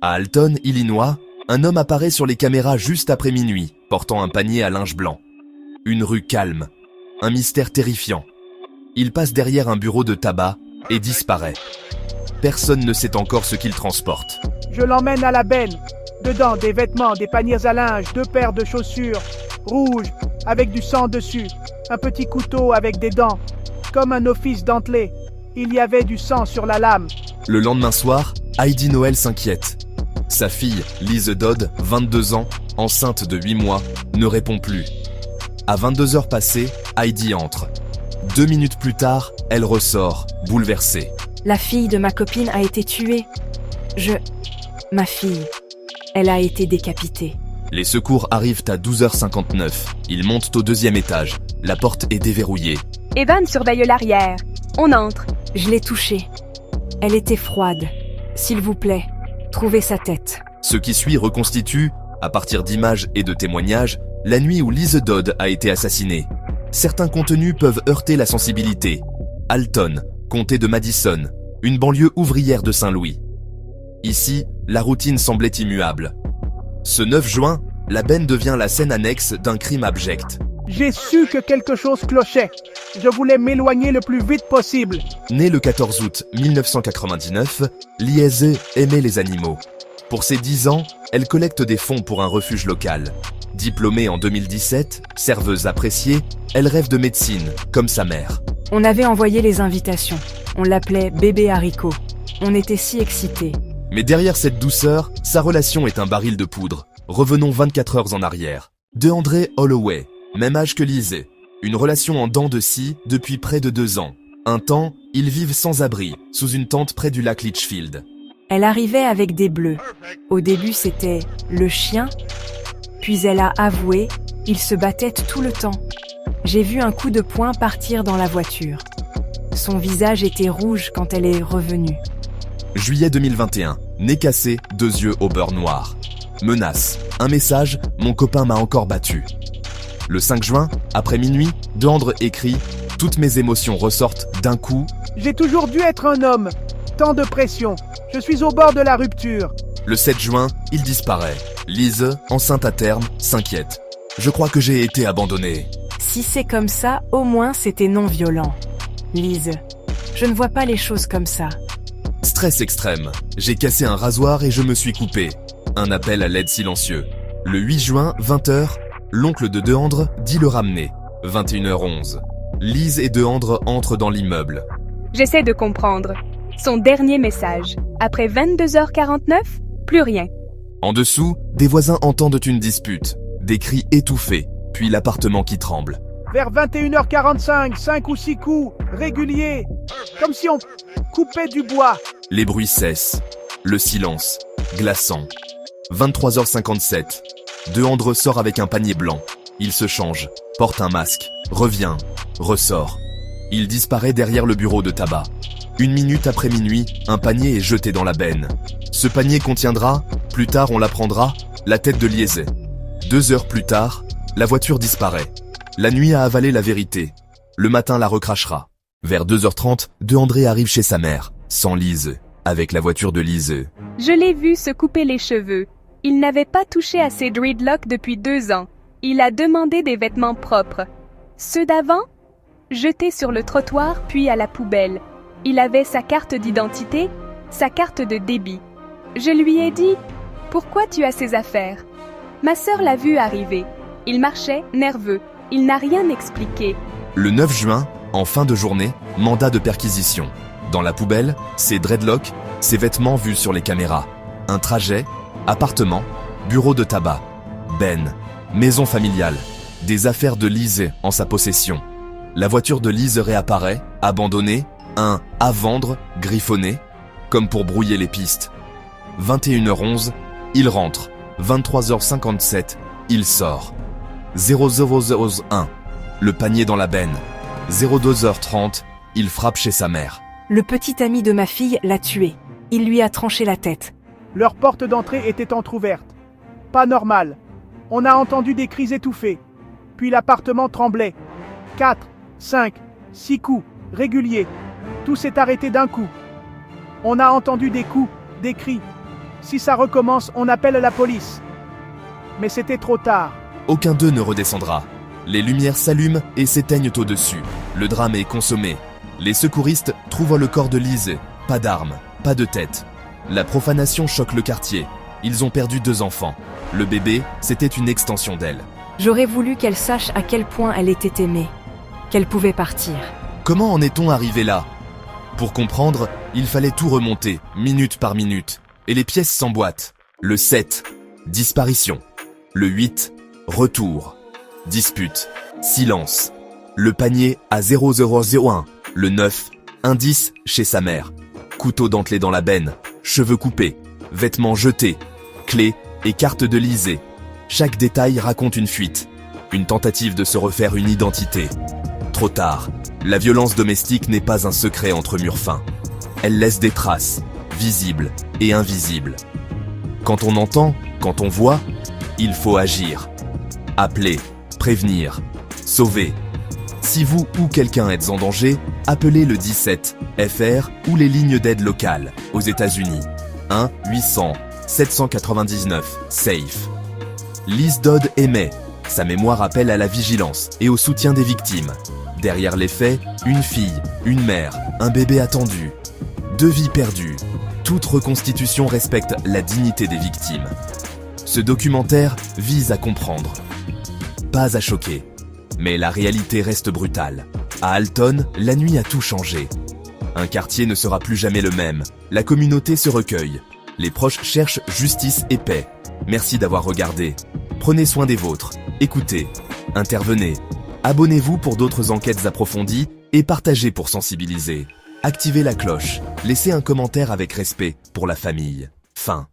À Alton, Illinois, un homme apparaît sur les caméras juste après minuit, portant un panier à linge blanc. Une rue calme, un mystère terrifiant. Il passe derrière un bureau de tabac et disparaît. Personne ne sait encore ce qu'il transporte. Je l'emmène à la benne. Dedans, des vêtements, des paniers à linge, 2 paires de chaussures, rouges, avec du sang dessus, un petit couteau avec des dents, comme un office dentelé. Il y avait du sang sur la lame. Le lendemain soir, Heidi Noël s'inquiète. Sa fille, Lise Dodd, 22 ans, enceinte de 8 mois, ne répond plus. À 22 heures passées, Heidi entre. 2 minutes plus tard, elle ressort, bouleversée. La fille de ma copine a été tuée. Ma fille, elle a été décapitée. Les secours arrivent à 12h59. Ils montent au 2e étage. La porte est déverrouillée. Evan surveille l'arrière. On entre. Je l'ai touchée. Elle était froide. S'il vous plaît, trouvez sa tête. Ce qui suit reconstitue, à partir d'images et de témoignages, la nuit où Lise Dodd a été assassinée. Certains contenus peuvent heurter la sensibilité. Alton, comté de Madison, une banlieue ouvrière de Saint-Louis. Ici, la routine semblait immuable. Ce 9 juin, la benne devient la scène annexe d'un crime abject. J'ai su que quelque chose clochait. Je voulais m'éloigner le plus vite possible. Née le 14 août 1999, Lise aimait les animaux. Pour ses 10 ans, elle collecte des fonds pour un refuge local. Diplômée en 2017, serveuse appréciée, elle rêve de médecine, comme sa mère. On avait envoyé les invitations. On l'appelait bébé haricot. On était si excités. Mais derrière cette douceur, sa relation est un baril de poudre. Revenons 24 heures en arrière. DeAndre Holloway, même âge que Lise. Une relation en dents de scie depuis près de 2 ans. Un temps, ils vivent sans abri, sous une tente près du lac Litchfield. Elle arrivait avec des bleus. Au début, c'était le chien. Puis elle a avoué, ils se battaient tout le temps. J'ai vu un coup de poing partir dans la voiture. Son visage était rouge quand elle est revenue. Juillet 2021, nez cassé, 2 yeux au beurre noir. Menace, un message, mon copain m'a encore battu. Le 5 juin, après minuit, DeAndre écrit « Toutes mes émotions ressortent d'un coup ». J'ai toujours dû être un homme. Tant de pression. Je suis au bord de la rupture. Le 7 juin, il disparaît. Lise, enceinte à terme, s'inquiète. « Je crois que j'ai été abandonnée ». Si c'est comme ça, au moins c'était non violent. Lise, je ne vois pas les choses comme ça. Stress extrême. J'ai cassé un rasoir et je me suis coupé. Un appel à l'aide silencieux. Le 8 juin, 20h, l'oncle de DeAndre dit le ramener. 21h11. Lise et DeAndre entrent dans l'immeuble. J'essaie de comprendre. Son dernier message. Après 22h49, plus rien. En dessous, des voisins entendent une dispute. Des cris étouffés, puis l'appartement qui tremble. Vers 21h45, 5 ou 6 coups, réguliers. Comme si on coupait du bois. Les bruits cessent. Le silence, glaçant. 23h57. DeAndre sort avec un panier blanc. Il se change, porte un masque, revient, ressort. Il disparaît derrière le bureau de tabac. 1 minute après minuit, un panier est jeté dans la benne. Ce panier contiendra, plus tard on l'apprendra, la tête de Lise. 2 heures plus tard, la voiture disparaît. La nuit a avalé la vérité. Le matin la recrachera. Vers 2h30, DeAndre arrive chez sa mère, sans Lise, avec la voiture de Lise. Je l'ai vu se couper les cheveux. Il n'avait pas touché à ses dreadlocks depuis 2 ans. Il a demandé des vêtements propres. Ceux d'avant, jetés sur le trottoir puis à la poubelle. Il avait sa carte d'identité, sa carte de débit. Je lui ai dit « Pourquoi tu as ces affaires ?» Ma sœur l'a vu arriver. Il marchait, nerveux. Il n'a rien expliqué. Le 9 juin, en fin de journée, mandat de perquisition. Dans la poubelle, ses dreadlocks, ses vêtements vus sur les caméras. Un trajet, appartement, bureau de tabac, benne, maison familiale. Des affaires de Lise en sa possession. La voiture de Lise réapparaît, abandonnée, un « à vendre » griffonné, comme pour brouiller les pistes. 21h11, il rentre. 23h57, il sort. 0001, le panier dans la benne. 02h30, il frappe chez sa mère. Le petit ami de ma fille l'a tué. Il lui a tranché la tête. Leur porte d'entrée était entr'ouverte. Pas normal. On a entendu des cris étouffés. Puis l'appartement tremblait. 4, 5, 6 coups, réguliers. Tout s'est arrêté d'un coup. On a entendu des coups, des cris. Si ça recommence, on appelle la police. Mais c'était trop tard. Aucun d'eux ne redescendra. Les lumières s'allument et s'éteignent au-dessus. Le drame est consommé. Les secouristes trouvent le corps de Lise. Pas d'armes, pas de tête. La profanation choque le quartier. Ils ont perdu 2 enfants. Le bébé, c'était une extension d'elle. J'aurais voulu qu'elle sache à quel point elle était aimée, qu'elle pouvait partir. Comment en est-on arrivé là? Pour comprendre, il fallait tout remonter, minute par minute. Et les pièces s'emboîtent. Le 7, disparition. Le 8, retour. Dispute, silence. Le panier à 0001. Le 9, indice chez sa mère. Couteau dentelé dans la benne, cheveux coupés, vêtements jetés, clés et carte de Lise. Chaque détail raconte une fuite, une tentative de se refaire une identité. Trop tard, la violence domestique n'est pas un secret entre murs fins. Elle laisse des traces, visibles et invisibles. Quand on entend, quand on voit, il faut agir. Appeler, prévenir, sauver. Si vous ou quelqu'un êtes en danger, appelez le 17 FR ou les lignes d'aide locales aux États-Unis. 1-800-799-SAFE. Lise Dodd aimait. Sa mémoire appelle à la vigilance et au soutien des victimes. Derrière les faits, une fille, une mère, un bébé attendu. 2 vies perdues. Toute reconstitution respecte la dignité des victimes. Ce documentaire vise à comprendre, pas à choquer. Mais la réalité reste brutale. À Alton, la nuit a tout changé. Un quartier ne sera plus jamais le même. La communauté se recueille. Les proches cherchent justice et paix. Merci d'avoir regardé. Prenez soin des vôtres. Écoutez. Intervenez. Abonnez-vous pour d'autres enquêtes approfondies et partagez pour sensibiliser. Activez la cloche. Laissez un commentaire avec respect pour la famille. Fin.